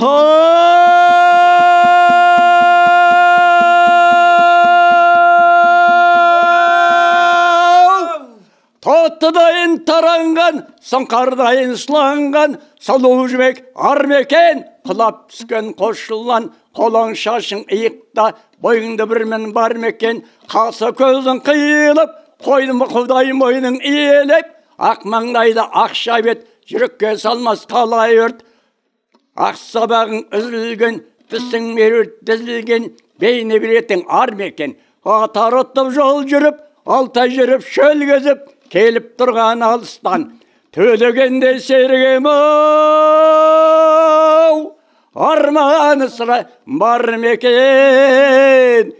Tottudayın tarangan, sonqardayın sulangan, Solu jibek armeken, qılap түскен qoşulan, Қолың шашың иықта, бойыңда бір мен бар мекен, Қасы көзің қиылып, қойдың құдай мойның иелеп, Ақ маңдайда ақша бет, жүрекке салмас қалай өрт. Ақ сабағың үзілген, түсің мерөрт дізілген, Бейне білетін ар мекен, Атар ұттып жол жүріп, алтай жүріп шөл кезіп, Келіп тұрған алыстан, Төлегенде сергем ау, Арманы sıra бар мекен.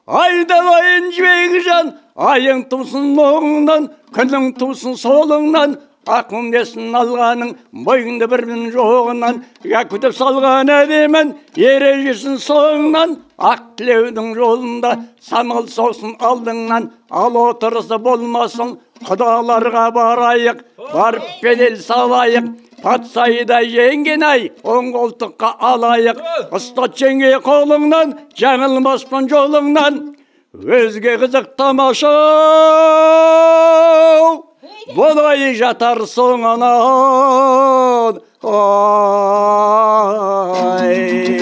Айдалайын жібегі жан, айың тусын оңынан, күнің тусын солыңнан, Ақын десін алғаның, бойыңды бірінің жоғынан, күтіп салған әдемін, ережесін соңынан, ақ тілеудің жолында, самал соқсын алдыңнан, ал отырысы болмасын, құдаларға барайық, барып бедел салайық, патсайда жеңген ай, оң қолтыққа алайық, ұстат жеңге қолыңнан, жаңылмаспын жолыңнан, өзге қызық тамаша. Болай жатар соңынан, ай.